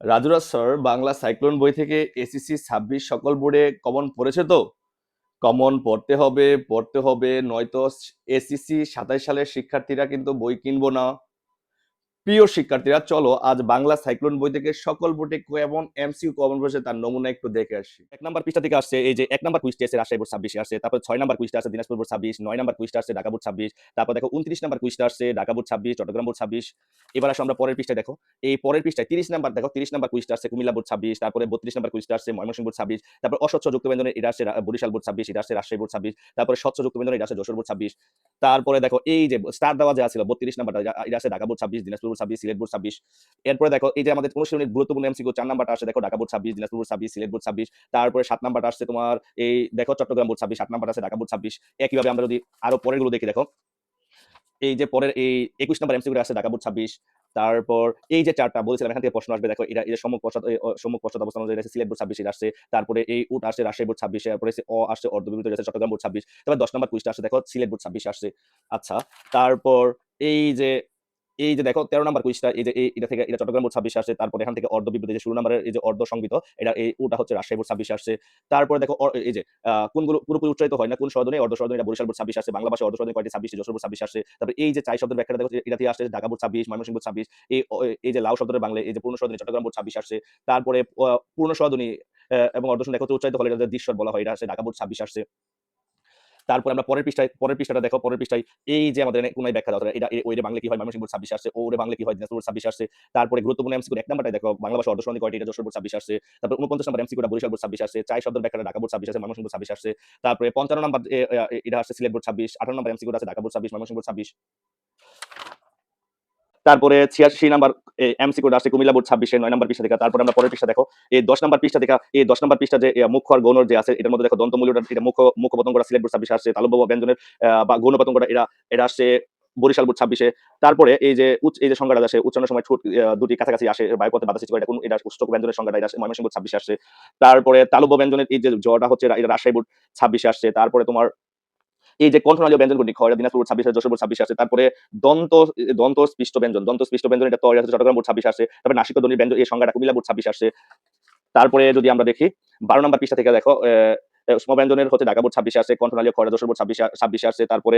রাজুরাজ sir Bangla cyclone বই থেকে SSC 26 সকল বোর্ডে কমন পড়েছে তো? কমন পড়তে হবে নয়তো এসএসসি 27 সালের শিক্ষার্থীরা কিন্তু বই কিনবো না। প্রিয় শিক্ষার্থীরা, চলো আজ বাংলা সাইক্লোন বই থেকে সকল বোর্ডে কেমন এমসিকিউ কমন পড়েছে তার নমুনা একটু দেখে আসি। এক নাম্বার পৃষ্ঠা থেকে আসছে, এই যে এক নাম্বার কুইজটা আছে রাজশাহী বোর্ড 26 আসছে, তারপর 6 নাম্বার কুইজটা আছে দিনাজপুর বোর্ড 26, 9 নাম্বার কুইজটা আছে ঢাকা বোর্ড 26, তারপর দেখো 29 নাম্বার কুইজটা আসছে ঢাকা বোর্ড 26, চট্টগ্রাম বোর্ড 26। এবার আসো আমরা পরের পৃষ্ঠায়, দেখো এই পরের পৃষ্ঠায় 30 নাম্বার, দেখো 30 নাম্বার কুইজটা আছে কুমিল্লা বোর্ড 26, তারপরে 32 নাম্বার কুইজটা আছে ময়মনসিংহ বোর্ড 26, তারপর অস্বচ্ছ যুক্ত ব্যঞ্জনের এটা আসছে বরিশাল বোর্ড 26, এটা আসছে রাজশাহী বোর্ড 26, তারপরে স্বচ্ছ যুক্ত ব্যঞ্জনের এটা আছে যশোর বোর্ড 26। তারপরে দেখো এই যে স্টার দেওয়া যা ছিল 32 নাম্বারটা, এটা আছে Dhaka board 26, Dinajpur board 26, Sylhet board 26। এরপরে দেখো এই যে আমাদের অনুশীলনের গুরুত্বপূর্ণ এমসিকিউ 4 নাম্বারটা আসছে, দেখো Dhaka board 26, Dinajpur board 26, Sylhet board 26। তারপরে 7 নাম্বারটা আসছে তোমার এই দেখো চট্টগ্রাম বোর্ড 26, 8 নাম্বারটা আছে ঢাকা বোর্ড 26। একইভাবে আমরা যদি আরো পরের গুলো দেখি, দেখো এই যে পরের এই 21 নাম্বার এমসিকিউ আছে ঢাকা বোর্ড 26। তারপর এই যে চারটা বলেছিলাম এখান থেকে প্রশ্ন আসবে, দেখো এটা এটা সম্মুখ পশ্চাৎ অবস্থান অনুযায়ী আছে সিলেট বোর্ড 26 এটা আসছে, তারপরে এই উট আসছে রাজশাহী বোর্ড 26, তারপরে অ আসছে অর্ধবিপরীত আছে চট্টগ্রাম বোর্ড 26। তারপর 10 নাম্বার কুইজটা আসছে, দেখো সিলেট বোর্ড 26 আসছে। আচ্ছা, তারপর এই যে এই যে দেখো 13 নাম্বার কুইজটা, এই যে এটা থেকে এটা চট্টগ্রাম বোর্ড 26 আসছে, তারপর এখান থেকে অর্ধবিপরীত যে 16 নাম্বারের এই যে অর্ধ সংবিত এটা এই ওটা হচ্ছে রাজশাহী বোর্ড 26 আসছে। তারপরে দেখো এই যে কোনগুলো পুরোপুরি উচ্চারিত হয় না কোন স্বরধ্বনি অর্ধ স্বরধ্বনি এটা বরিশাল বোর্ড 26 আসছে, বাংলা ভাষায় অর্ধ স্বরধ্বনি কয়টি 26 যশোর বোর্ড 26 আসছে। তারপর এই যে চাই শব্দের ব্যাখ্যাটা দেখো এটা থেকে আসছে ঢাকা বোর্ড 26, ময়মনসিংহ বোর্ড 26। এই এই যে লাউ শব্দের বাংলা এই যে পূর্ণ স্বরধ্বনি চট্টগ্রাম বোর্ড 26 আসছে। তারপরে পূর্ণ স্বরধ্বনি এবং অর্ধ স্বরধ্বনি একত্রে উচ্চারিত হলে এটা দৃশ্যর বলা হয়, এটা আসছে ঢাকা বোর্ড 26 আসছে। তারপর আমরা পরের পৃষ্ঠাটা দেখো, পরের পৃষ্ঠায় এই যে আমাদের কোনায় ব্যাখ্যা দাও এটা ওইরে বাংলা কি হয় ময়মনসিংহ বোর্ড 26 আসছে, ওরে বাংলা কি হয় দিনাজপুর বোর্ড 26 আসছে। তারপরে গুরুত্বপূর্ণ এমসিকিউ এক নাম্বারটা দেখো বাংলা ভাষা অর্ধসন্ধি কয়টি এটা যশোর বোর্ড 26 আসছে। তারপর 49 নাম্বার এমসিকিউটা বরিশাল বোর্ড 26 আসছে, চাই শব্দের ব্যাখ্যাটা ঢাকা বোর্ড 26 আসছে, ময়মনসিংহ বোর্ড 26 আসছে। তারপরে 55 নাম্বার এটা আসছে সিলেট বোর্ড 26, 58 নাম্বার এমসিকিউটা আছে ঢাকা বোর্ড 26, ময়মনসিংহ বোর্ড 26। তারপরে 86 নাম্বার এমসিকিউটা আসছে কুমিল্লা বোর্ড 26 এর 9 নাম্বার পৃষ্ঠা থেকে। তারপরে আমরা পরের পৃষ্ঠা দেখো এই 10 নাম্বার পৃষ্ঠা থেকে, এই 10 নাম্বার পৃষ্ঠা যে মুখ্য আর গৌণর যে আছে এটার মধ্যে দেখো দন্তমূল্যটা এটা মুখ্য পতঙ্গটা সিলেট বোর্ড 26 আসছে, তালব্য ব্যঞ্জনের বা গৌণ পতঙ্গটা এটা আসছে বরিশাল বোর্ড 26 এ। তারপরে এই যে এই যে সংজ্ঞাটা আসে উচ্চারণের সময় ঠোঁট দুটি কাছাকাছি আসে বায়ুপথে বাধা সৃষ্টি করে, এটা কোন এটা উচ্চক ব্যঞ্জনের সংজ্ঞাটা এটা আসে ময়মনসিংহ বোর্ড 26 আসছে। তারপরে তালব্য ব্যঞ্জনের এই যে জটা হচ্ছে এটা রাজশাহী বোর্ড 26 আসছে। তারপরে তোমার এই যে কণ্ঠনালীয় ব্যঞ্জনগুলি খ এটা দিনাজপুর বোর্ড 26 যশোর বোর্ড 26 আসে। তারপরে দন্ত দন্ত স্পৃষ্ট ব্যঞ্জন এটা তো এটা হচ্ছে চট্টগ্রাম বোর্ড 26 আসে। তারপরে নাসিক ধ্বনির ব্যঞ্জন এই সংজ্ঞাটা কুমিল্লা বোর্ড 26 আসে। তারপরে যদি আমরা দেখি 12 নাম্বার পৃষ্ঠা থেকে দেখো সমব্যঞ্জনের হচ্ছে ঢাকা বোর্ড 26 আসছে, কণ্ঠনালীয় খরা যশোর বোর্ড 26 আসছে। তারপরে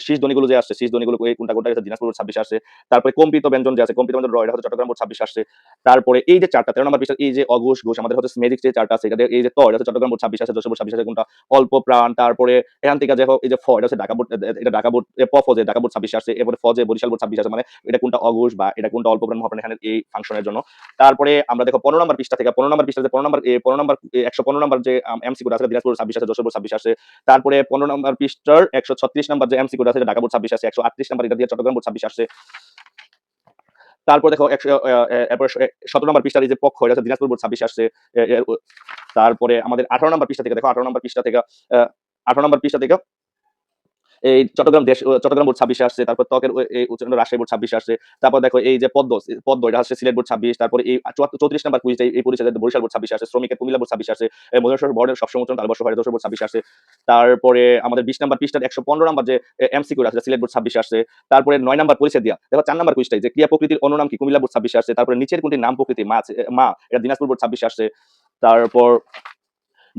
শীষ ধ্বনিগুলো যে আসছে শীষ ধ্বনিগুলো এই কোনটা গেছে দিনাজপুর বোর্ড 26 আসছে। তারপরে কম্পিত ব্যঞ্জন যে আছে কম্পিত ব্যঞ্জন র এটা হচ্ছে চট্টগ্রাম বোর্ড 26 আসছে। তারপরে এই যে চারটা 13 নাম্বার পৃষ্ঠা এই যে অঘোষ ঘোষ আমাদের হচ্ছে ম্যাজিক যে চারটা আছে এটা এই যে ত এটা হচ্ছে চট্টগ্রাম বোর্ড 26 আসছে, যশোর বোর্ড 26 আসছে কোনটা অল্প প্রাণ। তারপরে এখান থেকে দেখো এই যে ফ এটা হচ্ছে ঢাকা বোর্ড, এটা ঢাকা বোর্ড প ফজে ঢাকা বোর্ড 26 আসছে, এরপরে ফজে বরিশাল বোর্ড 26 আসছে, মানে এটা কোনটা অঘোষ বা এটা কোনটা অল্প প্রাণ মহাপ্রাণ এখানে এই ফাংশনের জন্য। তারপরে আমরা দেখো 15 নাম্বার পৃষ্ঠা থেকে 15 নাম্বার পৃষ্ঠাতে 15 নাম্বার 115 নাম্বার যে এমসিকিউ আছে দিনাজপুর 26 আছে, যশোর বোর্ড 26 আছে। তারপরে 15 নাম্বার পৃষ্ঠার 136 নাম্বার যে এমসিকিউ আছে ঢাকা বোর্ড 26 আছে, 138 নাম্বার এটা দিয়ে চট্টগ্রাম বোর্ড 26 আসছে। তারপর দেখো 17 নাম্বার পৃষ্ঠার এই যে পক্ষ এটা দিনাজপুর বোর্ড 26 আসছে। তারপরে আমাদের 18 নাম্বার পৃষ্ঠা থেকে দেখো 18 নাম্বার পৃষ্ঠা থেকে 18 নাম্বার পৃষ্ঠা থেকে এই চট্টগ্রাম বোর্ড 26 আসছে। তারপর ত্বকের এই উচ্চারণ রাজশাহী বোর্ড 26 আসছে। তারপর দেখো এই যে পদ্ম এটা হচ্ছে সিলেট বোর্ড 26। তারপরে এই 34 নাম্বার কুইজ এই পরিচয় বরিশাল বোর্ড 26 আসছে, শ্রমিকের কুমিল্লা বোর্ড 26 আসছে, মধুসর বর্ণের সবসময় উচ্চারণ তালবর্ষ হয় যশোর বোর্ড 26 আসছে। তারপরে আমাদের 20 নাম্বার পৃষ্ঠার 115 নাম্বার যে এমসিকিউ আছে সিলেট বোর্ড 26 আসছে। তারপরে 9 নাম্বার পরিচয় দিয়া দেখো 4 নাম্বার কুইজটাই যে ক্রিয়া প্রকৃতির অনুনাম কি কুমিল্লা বোর্ড 26 আসছে। তারপরে নিচের কোনটি নাম প্রকৃতি মা এটা দিনাজপুর বোর্ড 26 আসছে। তারপর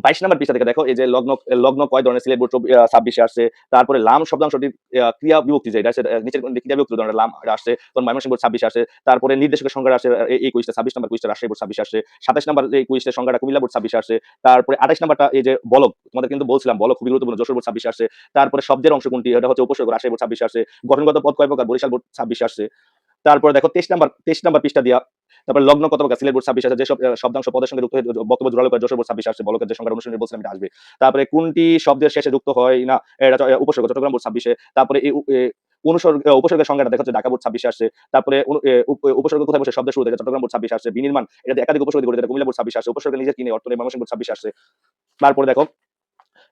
22 নাম্বার পৃষ্ঠা থেকে দেখো এই যে লগ্ন লগ্ন কয় ধরনের সিলেট বোর্ড 26 আসছে। তারপরে লাম শব্দাংশটির ক্রিয়া বিভক্তি যেটা আছে নিচের ক্রিয়া বিভক্তি ধরনের লাম আসছে তখন ময়মনসিংহ বোর্ড 26 আসে। তারপরে নির্দেশকের সংজ্ঞা আসে এই কুইজটা 26 নাম্বার কুইজটা রাজশাহী বোর্ড 26 আসে। 27 নাম্বার এই কুইজটার সংজ্ঞাটা কুমিল্লা বোর্ড 26 আসে। তারপরে 28 নাম্বারটা এই যে বলক তোমাদের কিন্তু বলছিলাম বলক খুবই গুরুত্বপূর্ণ যশোর বোর্ড 26 আসে। তারপরে শব্দের অংশ কোনটি এটা হচ্ছে উপসর্গ রাজশাহী বোর্ড 26 আসে। গঠনগত পদ কয় প্রকার বরিশাল বোর্ড 26 আসে। তারপরে দেখো 23 নাম্বার পৃষ্ঠা দিয়া তারপর লগ্ন কত প্রকার সিলেট বোর্ড 26 আছে, যেসব শব্দাংশ পদের সঙ্গে যুক্ত হয়ে বক্তব্য জোরালো করে যশোর বোর্ড 26 আসছে, বলকের যে সংখ্যার অনুসারে বলছিলাম এটা আসবে। তারপরে কোনটি শব্দের শেষে যুক্ত হয় না এটা উপসর্গ চট্টগ্রাম বোর্ড 26 তারপরে এই উপসর্গের সংজ্ঞাটা দেখো ঢাকা বোর্ড 26 আসছে। তারপরে উপসর্গ কোথায় বসে শব্দের শুরু থেকে চট্টগ্রাম বোর্ড 26 আসছে। বিনির্মাণ এটা একাধিক উপসর্গ দিয়ে গঠিত কুমিল্লা বোর্ড 26 আসছে। উপসর্গের নিজের কিনে অর্থ নেই ময়মনসিংহ বোর্ড 26 আসছে। তারপরে দেখো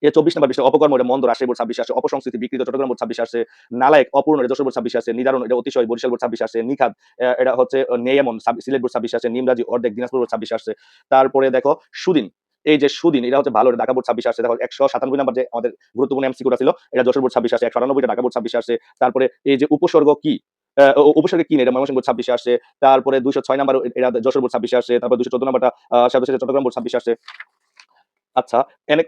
24 নাম্বার বিষয় অপকর্ম এটা মন্দ রাজশাহী বোর্ড 26 আসে। অপসংস্কৃতি বিকৃত চট্টগ্রাম বোর্ড 26 আসে। নালায়েক অপূর্ণ এটা যশোর বোর্ড 26 আসে। নিদারুণ এটা অতিশয় বরিশাল বোর্ড 26 আসে। নিখাদ এটা হচ্ছে নেয়ামন সিলেট বোর্ড 26 আসে। নিমরাজি অর্ধেক দিনাজপুর বোর্ড 26 আসে। তারপরে দেখো সুদিন এই যে সুদিন এটা হচ্ছে ভালো ঢাকা বোর্ড 26 আসে। দেখো 197 নাম্বার যে আমাদের গুরুত্বপূর্ণ এমসিকিউটা ছিল এটা যশোর বোর্ড 26 আসে। 198 টা ঢাকা বোর্ড 26 আসে। তারপরে এই যে উপসর্গ কি উপসর্গে কি নেই, এটা ময়মনসিংহ বোর্ড 26 এ আসছে। তারপরে 206 নাম্বার এটা যশোর বোর্ড 26 এ আসছে। তারপর 214 নাম্বারটা সর্বশেষে চট্টগ্রাম বোর্ড 26 এ আসছে। আচ্ছা,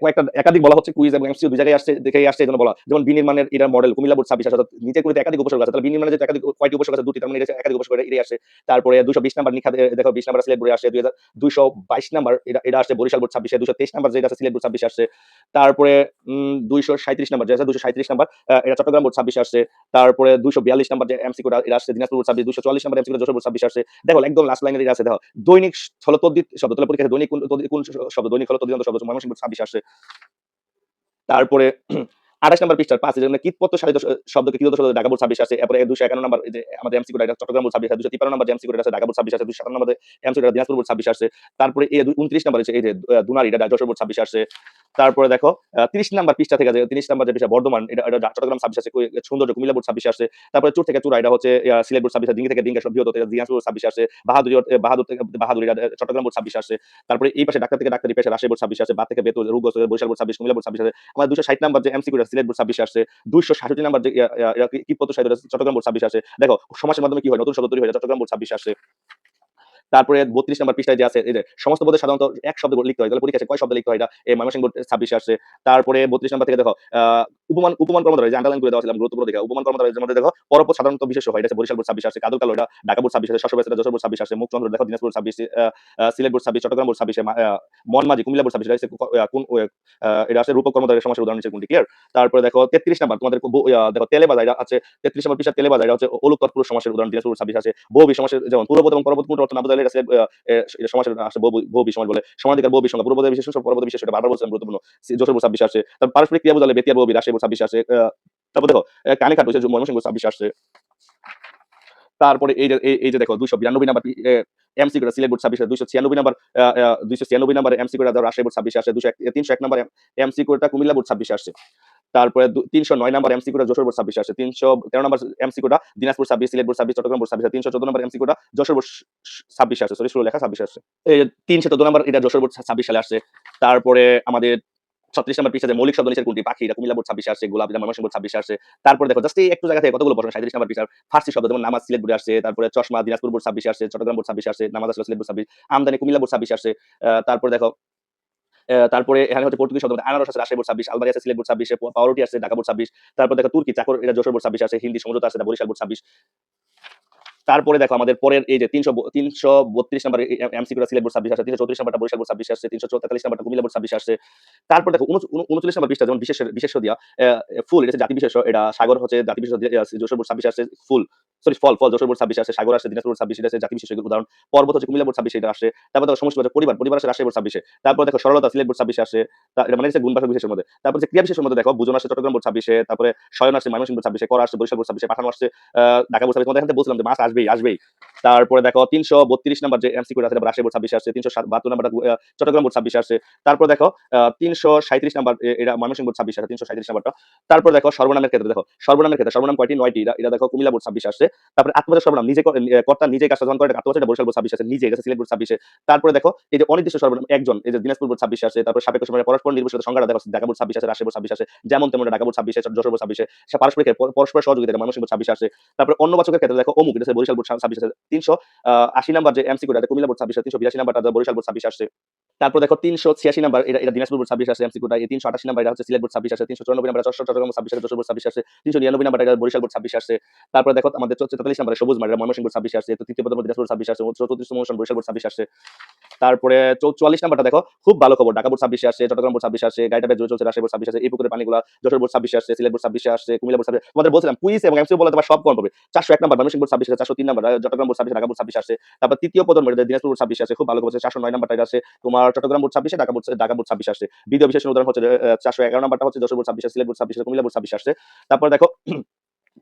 কয়েকটা একাধিক বলা হচ্ছে কুইজ এবং এমসিকিউ ২ জায়গায় আসছে, দেখেই আসছে এজন্য বলা। যেমন বিনির্মাণের এটার মডেল কুমিল্লা বোর্ড 26 আসে, অর্থাৎ নিচের কুড়িতে একাধিক উপসর্গ আছে। তাহলে বিনির্মাণের যে একাধিক কয়টি উপসর্গ আছে? ২ টি। তার মানে এটা একাধিক উপসর্গ এটাই আসছে। তারপরে ২২০ নাম্বার নিখাত দেখো ২০ নাম্বার সিলেট বোর্ডে আসছে। ২২২ নাম্বার এটা আসছে বরিশাল বোর্ড 26 এ। ২২৩ নাম্বার যেটা আছে সিলেট বোর্ড 26 এ আসছে। তারপরে ২৩৭ নাম্বার যেটা আছে ২৩৭ নাম্বার এটা চট্টগ্রাম বোর্ড 26 এ আসছে। তারপরে ২৪২ নাম্বার যে এমসিকিউটা এটা আসছে Dinajpur board 26, ২৪৪ number MCQ Jessore board 26 আসছে। দেখো একদম লাস্ট লাইনের এটা আছে দেখো। দৈনিক স্থলতদ্ধিত শব্দ, তাহলে পরীক্ষায় দৈনিক কোন শব্দ? দৈনিক স্থলতদ্ধিত শব্দ ময়মনসিংহ বোর্ড 26 আসছে। তারপরে ২৮ নাম্বার পৃষ্ঠার ৫ যেখানে কীটপত্র সারিত শব্দকে কীটপত্র শব্দ ঢাকা বোর্ড 26 আছে। এরপরে ২৫১ নাম্বার এই যে আমাদের এমসিকিউ এটা চট্টগ্রাম বোর্ড 26 আছে। ২৫৩ নাম্বার যে এমসিকিউ এটা আছে ঢাকা বোর্ড 26 আছে। ২৫৭ নাম্বার এমসিকিউ দিনাজপুর বোর্ড 26 আসছে। তারপরে ২৯ নাম্বার এই যে দুনারি এটা যশোর বোর্ড 26 আসছে। তারপরে দেখো ৩০ নাম্বার পৃষ্ঠা থেকে আছে ৩০ নাম্বার যে পৃষ্ঠা বর্ধমান এটা চট্টগ্রাম 26 আছে। সৌন্দর্য কুমিল্লা বোর্ড 26 আসছে। তারপরে চুর থেকে চূড়া এটা হচ্ছে সিলেট বোর্ড 26 দিঘি থেকে দিঘা বৃহৎ এটা দিনাজপুর বোর্ড 26 আসছে। বাহাদুর থেকে বাহাদুর এটা চট্টগ্রাম বোর্ড 26 আসছে। তারপরে এই পাশে ডাক্তার থেকে ডাক্তারি পেশা রাজশাহী বোর্ড 26 আসছে। বাত থেকে বেতু রোগগ্রস্ত বরিশাল বোর্ড 26 কুমিল্লা বোর্ড 26 আসছে। আমার ২৬০ নাম্বার যে এমসিকিউ এটা সিলেট বোর্ড 26 আসছে। ২৬৭ নাম্বার যে কীটপত্র সাহিত্য চট্টগ্রাম বোর্ড 26 আসছে। দেখো সমাসের মাধ্যমে কি হয়? নতুন শব্দ তৈরি হয়ে যায়, চট্টগ্রাম বোর্ড 26 আসছে। তারপরে ৩২ নাম্বার পৃষ্ঠায় যে আছে এই যে সমস্ত পদে সাধারণত এক শব্দে লিখতে হয়। তাহলে পরীক্ষায় কয় শব্দে লিখতে হয়? এটা ময়মনসিংহ বোর্ড 26 আসছে। তারপরে ৩২ নাম্বার থেকে দেখো উপমান কর্মধারয় যে আন্ডারলাইন করে দেওয়া ছিল গুরুত্বপূর্ণ দেখে। উপমান কর্মধারয়ের মধ্যে দেখো পরপদ সাধারণত বিশেষ্য হয়। এটা হচ্ছে বরিশাল বোর্ড 26 আসছে। কাদর কালো এটা ঢাকা বোর্ড 26 আসছে। শশব্যস্ত এটা যশোর বোর্ড 26 আসছে। মুখচন্দ্র দেখো দিনাজপুর 26, সিলেট বোর্ড 26, চট্টগ্রাম বোর্ড 26, মনমাঝি কুমিল্লা বোর্ড 26 এটা হচ্ছে কোন এটা আছে রূপক কর্মধারয়ের সমাসের উদাহরণ হচ্ছে কোনটি? ক্লিয়ার? তারপরে দেখো ৩৩ নাম্বার তোমাদের দেখো তেলেবাজা এটা আছে ৩৩ নাম্বার পৃষ্ঠা তেলেবাজা এটা হচ্ছে অলুক তৎপুরুষ সমাসের উদাহরণ দিনাজপুর 26 আছে। বহুবী সমাসের যেমন পূর্বপদ এবং পরবর্তী অর্থ না বোঝালে এটা সমাসের আসে বহুবী সমাস বলে। সমানাধিকার বহুবী সংজ্ঞা পূর্বপদের বিশেষ পরবর্তী বিশেষ এটা বারবার বলছিলাম গুরুত্বপূর্ণ। যশোর বোর্ড 26 আসছে। তারপর পারস্পরিক ক্রিয়া বোঝালে বেতিয়ার বহুবী রাজশাহী বোর্ড 26 আসছে। তারপর দেখো কানে খাট হচ্ছে ময়মনসিংহ বোর্ড 26 আসছে। তারপরে এই যে দেখো ২৯২ number MCQ Sylhet board 26 ২৯৬ number ২৯৬ number MCQ Rajshahi board 26 আসছে। ৩০১ নাম্বার এমসিকিউটা কুমিল্লা বোর্ড 26 আসছে। তারপরে ৩০৯ নাম্বার এমসিকিউটা যশোর বোর্ড 26 আসছে। ৩১৩ নাম্বার এমসিকিউটা দিনাজপুর 26, সিলেট বোর্ড 26, চট্টগ্রাম বোর্ড 26 আসছে। ৩১৪ নাম্বার এমসিকিউটা যশোর বোর্ড 26 আসছে। সরি শুরু লেখা 26 আসছে। এই ৩১৪ নাম্বার এটা যশোর বোর্ড 26 সালে আসছে। তারপরে আমাদের ৩৬ নাম্বার পৃষ্ঠাতে মৌলিক শব্দ নিচের কোনটি? পাখি এটা কুমিল্লা বোর্ড 26 আসছে। গোলাপ এটা ময়মনসিংহ বোর্ড 26 আসছে। তারপর দেখো জাস্ট এই একটু জায়গা থেকে কতগুলো প্রশ্ন ৩৭ নাম্বার পৃষ্ঠার ফার্সি শব্দ যেমন নামাজ সিলেট বোর্ডে আসছে। তারপরে চশমা দিনাজপুর বোর্ড 26 আসছে, চট্টগ্রাম বোর্ড 26 আসছে। নামাজ আসলে সিলেট বোর্ড 26, আমদানি কুমিল্লা বোর্ড 26 আসছে। তারপরে দেখো তারপরে এখানে হচ্ছে পর্তুগিজ শব্দ আনারস আছে রাজশাহী বোর্ড 26, আলমারি আছে সিলেট বোর্ড 26, পাউরুটি আছে ঢাকা বোর্ড 26। তারপর দেখো তুর্কি চাকর এটা যশোর বোর্ড 26 আছে। হিন্দি সমঝোতা আছে এটা বরিশাল বোর্ড 26। তারপরে দেখো আমাদের পরের এই যে ৩৩২ নাম্বার এমসিকিউ সিলেট বোর্ড 26 আসছে। ৩৩৪ নাম্বারটা বরিশাল বোর্ড 26 আসছে। ৩৪৩ নাম্বারটা কুমিল্লা বোর্ড 26 আসছে। তারপর দেখো ৩৯ নাম্বার পৃষ্ঠা যেমন বিশেষ্য দিয়া ফুল এটা হচ্ছে জাতি বিশেষ্য, এটা সাগর হচ্ছে জাতি বিশেষ্য যশোর বোর্ড 26 আসছে। ফুল সরি ফল যশোর বোর্ড 26 আসছে। সাগর আসছে দিনাজপুর বোর্ড 26 এটা হচ্ছে জাতি বিশেষ্যের উদাহরণ। পর্বত হচ্ছে কুমিল্লা বোর্ড 26 এটা আসছে। তারপর দেখো সমষ্টি পরিবার আসছে রাজশাহী বোর্ড 26 এ। তারপর দেখো সরলতা সিলেট বোর্ড 26 আসছে। এটা মানে হচ্ছে গুণবাচক বিশেষের মধ্যে। তারপর যে ক্রিয়া বিশেষের মধ্যে দেখো বুঝন আসছে চট্টগ্রাম বোর্ড 26 এ। তারপরে শয়ন আসছে ময়মনসিংহ বোর্ড 26 এ। করা আসছে বরিশাল বোর্ড 26 এ। পাঠানো আসছে ঢাকা বোর্ড 26 তোমাদের এখান থেকে বলছিলাম যে মাস আসবেই। তারপরে দেখো ৩৩২ নাম্বার যে এমসিকিউ আছে রাজশাহী বোর্ড 26 আসছে। ৩৭২ নাম্বারটা চট্টগ্রাম বোর্ড 26 আসছে। তারপর দেখো ৩৩৭ নাম্বার এটা ময়মনসিংহ বোর্ড 26 আসছে ৩৩৭ নাম্বারটা। তারপর দেখো সর্বনামের ক্ষেত্রে দেখো সর্বনাম কয়টি? ৯টি। এটা দেখো কুমিল্লা বোর্ড 26 আসছে। তারপরে আত্মবাচক সর্বনাম নিজে কর্তা নিজে কাজটা যখন করে আত্মবাচক এটা বরিশাল বোর্ড 26 আসছে। নিজে এটা সিলেট বোর্ড 26 এ। তারপরে দেখো এই যে অনির্দিষ্ট সর্বনাম একজন এই যে দিনাজপুর বোর্ড 26 আসছে। তারপর সাপেক্ষ সর্বনাম পরস্পর নির্ভরশীল সংজ্ঞাটা দেখো ঢাকা বোর্ড 26 আসছে, রাজশাহী বোর্ড 26 আসছে। যেমন তেমন ঢাকা বোর্ড 26 যশোর বোর্ড 26 সে পারস্পরিক পরস্পর সহযোগিতা এটা ময়মনসিংহ বোর্ড 26 আসছে। তারপরে অন্যবাচকের ক্ষেত্রে দেখো অমুক এটা বরিশাল বোর্ড 26 আসছে। ৩৮০ নাম্বার যে এমসিকিউ এটা কুমিল্লা বোর্ড 26 আসছে। ৩৮২ নাম্বারটা বরিশাল বোর্ড 26 আসছে। তারপর দেখো ৩৮৬ নাম্বার এটা দিনাজপুর বোর্ড 26 আসছে এমসিকিউটা। এই ৩৮৮ নাম্বার এটা হচ্ছে সিলেট বোর্ড 26 আসছে। ৩৯৪ নাম্বার চট্টগ্রাম বোর্ড 26 আসছে, যশোর বোর্ড 26 আসছে। ৩৯৯ নাম্বার এটা বরিশাল বোর্ড 26 আসছে। তারপর দেখো আমাদের ৪৪ নাম্বার সবুজ মাঠ এটা ময়মনসিংহ বোর্ড 26 আসছে। তৃতীয় পদের মধ্যে দিনাজপুর 26 আসছে। ৩৪তম অনুষ্ঠান বরিশাল বোর্ড 26 আসছে। তারপরে ৪৪ নাম্বারটা দেখো খুব ভালো খবর ঢাকা বোর্ড 26 আসছে, চট্টগ্রাম বোর্ড 26 আসছে। গাড়িটা বেশ জোরে চলছে রাজশাহী বোর্ড 26 আসছে। এই পুকুরের পানিগুলা যশোর বোর্ড 26 আসছে, সিলেট বোর্ড 26 আসছে, কুমিল্লা বোর্ড 26 তোমাদের বলছিলাম কুইজ এবং এমসিকিউ বলে তোমার সব কম পাবে। ৪০১ নাম্বার ময়মনসিংহ বোর্ড 26 আসছে, ৪০৩ number Chittagong board 26 Dhaka board 26 আসছে। তারপর তৃতীয় পদের মধ্যে দিনাজপুর বোর্ড 26 আসছে খুব ভালো খবর হচ্ছে ৪০৯ নাম্বারটা এটা আছে তোমার চট্টগ্রাম বোর্ড 26 ঢাকা বোর্ড 26 আসছে। দ্বিতীয় বিশেষ উদাহরণ হচ্ছে ৪১১ নাম্বারটা হচ্ছে Jessore board 26 Sylhet board 26 Comilla board 26 আসছে। তারপর দেখো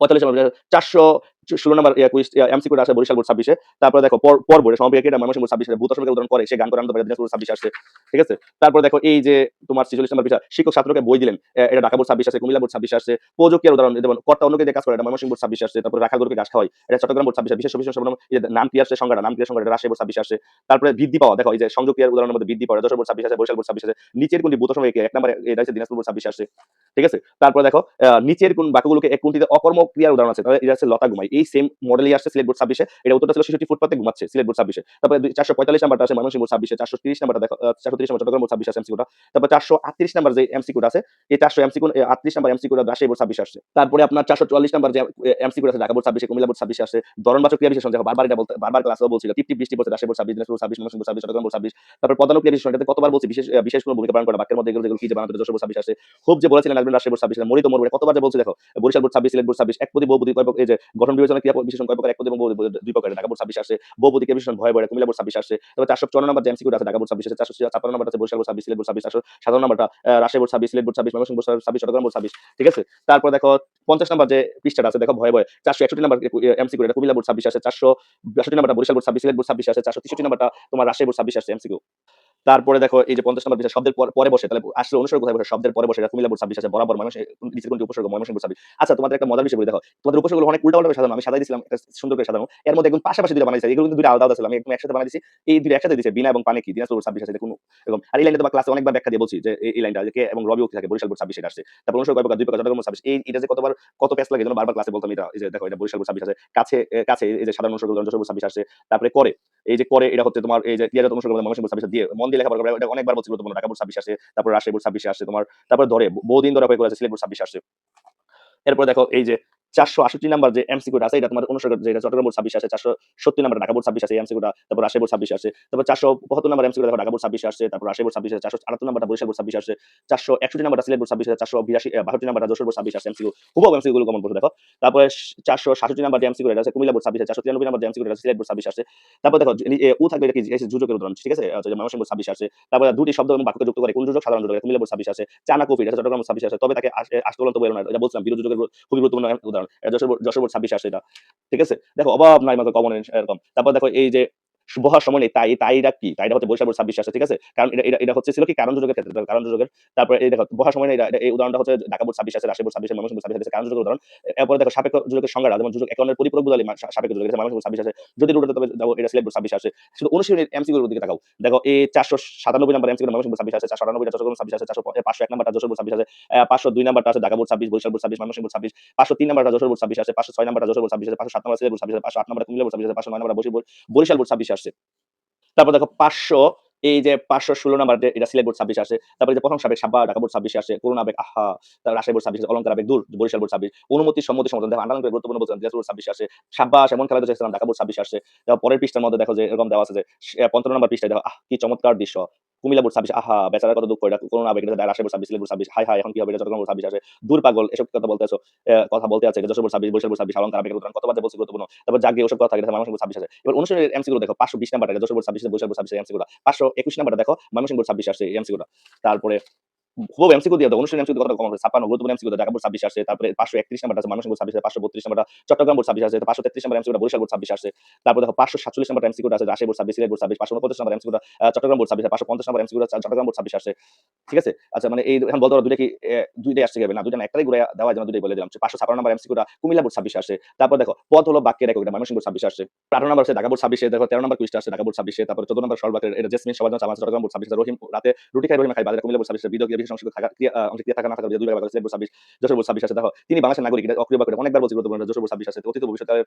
৪৫ নাম্বার ৪১৬ নাম্বার কুইজ এমসিকিউ আছে বরিশাল বোর্ড 26 তারপরে দেখো পর্ব এটা সমাপিকা এটা ময়মনসিংহ বোর্ড 26 ভূত আসনকে উদাহরণ করে সে গান করে আনন্দ পারে দিনাজপুর 26 আসছে। ঠিক আছে? তারপর দেখো এই যে তোমার ৪৬ নাম্বার বিষয় শিক্ষক ছাত্রকে বই দিলেন এটা ঢাকা বোর্ড 26 আসছে, কুমিল্লা বোর্ড 26 আসছে। প্রযুক্তির উদাহরণ যেমন কর্তা অন্যকে দিয়ে কাজ করে এটা ময়মনসিংহ বোর্ড 26 আসছে। তারপর রাখাল গরুকে ঘাস খাওয়াই এটা চট্টগ্রাম বোর্ড 26 বিশেষ সর্বনাম নাম ক্রিয়া আসছে সংজ্ঞাটা নাম ক্রিয়া সংজ্ঞা এটা রাজশাহী বোর্ড 26 আসছে। তারপরে বৃদ্ধি পাওয়া দেখো এই যে সংযোগ ক্রিয়ার উদাহরণের মধ্যে বৃদ্ধি পাওয়া যশোর বোর্ড 26 আসছে, বরিশাল বোর্ড 26 আসছে। নিচের কোনটি ভূত আসনকে এক নম্বরে এটা হচ্ছে দিনাজপুর বোর্ড 26 আসছে। ঠিক আছে? তারপর দেখো নিচের কোন বাক্যগুলোকে এক কোনটিতে অকর্ম ক্রিয়ার উদাহরণ আছে তাহলে এটা হচ্ছে লতা ঘুমাই এই সেম মডেলই আসছে সিলেট বোর্ড 26 এটা উত্তরটা ছিল 66 ফুটপাতে ঘুমাচ্ছে সিলেট বোর্ড 26 তারপরে 445 নাম্বারটা আছে ময়মনসিংহ বোর্ড 26 430 নাম্বারটা দেখো 430 নাম্বার চট্টগ্রাম বোর্ড 26 আছে এমসিকিউটা। তারপর 438 নাম্বার যে এমসিকিউটা আছে এই 400 এমসিকিউ 38 নাম্বার এমসিকিউটা রাজশাহী বোর্ড 26 আসছে। তারপরে আপনার 444 নাম্বার যে এমসিকিউ আছে ঢাকা বোর্ড 26 কুমিল্লা বোর্ড 26 আসছে। ধরনবাচক ক্রিয়া বিশেষণ দেখো বারবার এটা বলতে বারবার ক্লাসেও বলছিল টিপ টিপ বৃষ্টি পড়ছে Rajshahi board 26 Dinajpur 26 Mymensingh board 26 Chittagong board 26। তারপর পদানুক্রিয়া ক্রিয়া বিশেষণ এটাতে কতবার বলছি বিশেষ কোনো ভূমিকা পালন করে বাক্যের মধ্যে এগুলো কি যে বানাতে যশোর বোর্ড 26 আসছে। খুব যে বলেছিলেন আসবেন রাজশাহী বোর্ড 26 মরিত মরবে কতবার যে বলছি দেখো বরিশাল বোর্ড 26 সিলেট বোর্ড 26 একপদী বহুপদী কয় এই যে গঠন বিবেচনা ক্রিয়া বিশেষণ কয় প্রকার একপদী এবং দুই প্রকার ঢাকা বোর্ড 26 আসছে। বহুপদী ক্রিয়া বিশেষণ ভয় ভয় কুমিল্লা বোর্ড 26 আসছে। তারপর 454 নাম্বার যে এমসিকিউ আছে ঢাকা বোর্ড 26 আছে 456 নাম্বার আছে বরিশাল বোর্ড 26 সিলেট বোর্ড 26 সাধারণ নাম্বারটা Rajshahi board 26 Sylhet board 26 Mymensingh board 26 Chittagong board 26 ঠিক আছে। তারপর দেখো 50 নাম্বার যে পৃষ্ঠাটা আছে দেখো ভয় ভয় 461 নাম্বার এমসিকিউ এটা কুমিল্লা বোর্ড 26 আছে 462 নাম্বারটা বরিশাল বোর্ড 26 সিলেট বোর্ড 26 আছে 463 নাম্বারটা তোমার রাজশাহী বোর্ড 26 আছে এমসিকিউ। তারপরে দেখো এই যে 50 নাম্বার বিষয় শব্দের পরে বসে তাহলে আসলে অনুসর্গ কোথায় বসে শব্দের পরে বসে এটা কুমিল্লা বোর্ড 26 আছে বরাবর নিচের কোনটি উপসর্গ ময়মনসিংহ বোর্ড 26। আচ্ছা তোমাদের একটা মজার বিষয় বলি দেখো তোমাদের উপসর্গগুলো অনেক উল্টাপাল্টা সাজানো আমি সাজাই দিয়েছিলাম একটা সুন্দর করে সাজানো এর মধ্যে একদম পাশাপাশি দুটো বানাইছি এগুলো কিন্তু দুটো আলাদা আলাদা ছিল আমি একদম একসাথে বানাই দিয়েছি এই দুটো একসাথে দিয়েছি বিনা এবং পানি কি দিনাজপুর বোর্ড 26 আছে কোনো এরকম আর এই লাইনটা তোমার ক্লাসে অনেকবার ব্যাখ্যা দিয়ে বলছি যে এই লাইনটা যে কে এবং রবি উক্তি থাকে বরিশাল বোর্ড 26 এটা আসছে তারপর অনুসর্গ কয় প্রকার দুই প্রকার চট্টগ্রাম বোর্ড 26 এই এটা যে কতবার কত পেজ লাগে যেন বারবার ক্লাসে বলতাম এটা এই যে দেখো এটা বরিশাল বোর্ড 26 আছে কাছে কাছে এই যে সাধারণ অনুসর্গ যশোর বোর্ড 26 আসছে তারপরে করে এই যে করে এটা হচ্ছে তোমার এই যে ক্রিয়াজাত অনুসর্গ ময়মনসিংহ বোর্ড 26 দিয়ে মন দিয়ে লেখাপড়া করে এটা অনেকবার বলছি গুরুত্বপূর্ণ ঢাকা বোর্ড 26 আসছে তারপর রাজশাহী বোর্ড 26 আসছে তোমার তারপর ধরে বহুদিন ধরে অপেক্ষা করেছে সিলেট বোর্ড 26 আসছে। এরপর দেখো এই যে 468 নাম্বার যে এমসিকিউটা আছে এটা তোমার অনুসর্গ যেটা চট্টগ্রাম বোর্ড 26 আছে 470 নাম্বার ঢাকা বোর্ড 26 আছে এই এমসিকিউটা তারপর রাজশাহী বোর্ড 26 আসছে তারপর 475 নাম্বার এমসিকিউ দেখো ঢাকা বোর্ড 26 আসছে তারপর রাজশাহী বোর্ড 26 আছে 478 নাম্বারটা বরিশাল বোর্ড 26 আসছে 461 নাম্বারটা সিলেট বোর্ড 26 আছে 482 নাম্বারটা যশোর বোর্ড 26 আসছে এমসিকিউ হুবহু এমসিকিউ গুলো কমন পড়ছে দেখো। তারপরে 467 নাম্বার যে এমসিকিউ এটা আছে কুমিল্লা বোর্ড 26 আছে 493 নাম্বার যে এমসিকিউ এটা সিলেট বোর্ড 26 আসছে। তারপর দেখো উ থাকবে এটা কি যুজকের উদাহরণ ঠিক আছে যে ময়মনসিংহ বোর্ড 26 আসছে তারপর দুটি শব্দ এবং বাক্যকে যুক্ত করে কোন যুজক সাধারণ যুজক কুমিল্লা বোর্ড 26 আছে চানা কফি এটা চট্টগ্রাম বোর্ড 26 আছে তবে তাকে আষ্টলন্ত বলে না এটা বলছিলাম বিরোধ যুগের খুবই গুরুত্বপূর্ণ উদাহরণ যশোর বোর্ড 26 আসে এটা ঠিক আছে। দেখো অভাব নাই মাত্র কমন এরকম তারপর দেখো এই যে বহার সময় নেই তাইটা কি তাইটা হচ্ছে বরিশাল বোর্ড 26 আসে ঠিক আছে কারণ এটা হচ্ছে ছিল কি কারণ যোগের ক্ষেত্রে কারণ যোগের তারপরে এই দেখো বহার সময় নেই এই উদাহরণটা হচ্ছে ঢাকা বোর্ড 26 আছে রাজশাহী বোর্ড 26 ময়মনসিংহ বোর্ড 26 আছে কারণ যোগের উদাহরণ। এরপরে দেখো সাপেক্ষ যোগের সংজ্ঞা যেমন যোগ একনের পরিপূরক বুঝালি সাপেক্ষ যোগ আছে ময়মনসিংহ বোর্ড 26 আছে যদি রুটে তবে যাবো এটা সিলেট বোর্ড 26 আসে শুধু অনুশীলনের এমসিকিউ এর দিকে তাকাও দেখো এই 497 নাম্বার এমসিকিউ ময়মনসিংহ বোর্ড 26 আছে 498 চট্টগ্রাম 26 আছে 501 নাম্বারটা যশোর বোর্ড 26 আছে 502 নাম্বারটা আছে Dhaka board 26 Barishal board 26 Mymensingh board 26 503 নাম্বারটা যশোর বোর্ড 26 আছে 506 নাম্বারটা যশোর বোর্ড 26 আছে 507 নাম্বার সিলেট বোর্ড 26 আছে 508 নাম্বারটা কুমিল্লা বোর্ড 26 আছে 509 নাম্বারটা বরিশাল বোর্ড 26 আসছে। তারপর দেখো 500 এই যে 516 নাম্বার যে এটা সিলেট বোর্ড 26 আসে তারপরে যে প্রথম সাবেক সাব্বা ঢাকা বোর্ড 26 আসে করুণা আবেগ আহা তার রাজশাহী বোর্ড 26 অলংকার আবেগ দূর বরিশাল বোর্ড 26 অনুমতি সম্মতি সমর্থন দেখো আন্ডারলাইন করে গুরুত্বপূর্ণ বলছেন দিনাজপুর বোর্ড 26 আসে সাব্বা এমন খেলা দেখেছিলাম ঢাকা বোর্ড 26 আসে দেখো পরের পৃষ্ঠার মধ্যে দেখো যে এরকম দেওয়া আছে যে 55 নাম্বার পৃষ্ঠায় দেখো কি চমৎকার দৃশ্য কুমিল্লা বোর্ড 26 আহা বেচারা কত দুঃখ এটা করুণা আবেগ এটা Rajshahi board 26 Sylhet board 26 high high এখন কি হবে এটা চট্টগ্রাম বোর্ড 26 আসে দূর পাগল এসব কথা বলতেছো কথা বলতে আছে যশোর বোর্ড 26 বরিশাল বোর্ড 26 অলংকার আবেগের উদাহরণ কতবার বলছি গুরুত্বপূর্ণ তারপর জাগে ওসব কথা এটা ময়মনসিংহ বোর্ড 26 আছে। এবার অনুশীলনের এমসিকিউ দেখো 520 নাম্বারটা Jessore board 26 Barishal board 26 MCQ 521 নাম্বারটা দেখো ময়মনসিংহ বোর্ড 26 আসছে এমসিকিউটা। তারপরে খুব এমসিকিউ দিয়ে দাও অনুশীলন এমসিকিউ কত কমন 56 গুরুত্বপূর্ণ এমসিকিউ ঢাকা বোর্ড 26 আসছে তারপরে 531 নাম্বার আছে Mymensingh board 26 532 number Chittagong board 26 আছে 533 নাম্বার এমসিকিউ বরিশাল বোর্ড 26 আসছে। তারপর দেখো 547 নাম্বার এমসিকিউ আছে Rajshahi board 26 Sylhet board 26 529 number MCQ Chittagong board 26 550 number MCQ Chittagong board 26 আসছে ঠিক আছে। আচ্ছা মানে এই এখন বলতে পারো দুইটা কি দুইটাই আসছে কিভাবে না দুইটা না একটাই ঘুরে দেওয়া যেন দুইটাই বলে দিলাম 556 নাম্বার এমসিকিউ কুমিল্লা বোর্ড 26 আসছে। তারপর দেখো পদ হলো বাক্যের একক এটা ময়মনসিংহ বোর্ড 26 আসছে 18 নাম্বার আছে ঢাকা বোর্ড 26 দেখো 13 নাম্বার কুইজটা আছে ঢাকা বোর্ড 26 তারপর 14 নাম্বার সরল বাক্যের এটা জেসমিন সবার জন্য চামাচ চট্টগ্রাম বোর্ড 26 রহিম রাতে রুটি খাই রহিম খাই বাজারে কুমিল্লা বোর্ড 26 বিদ্যুৎ বিশেষ অংশ থাকা ক্রিয়া থাকা না থাকা দুই ভাগ সিলেট বোর্ড 26 যশোর বোর্ড 26 আছে দেখো তিনি বাংলাদেশের নাগরিক এটা অক্রিয় বাক্য অনেকবার বলছি গুরুত্বপূর্ণ যশোর বোর্ড 26 আছে অতীত ভবিষ্যতের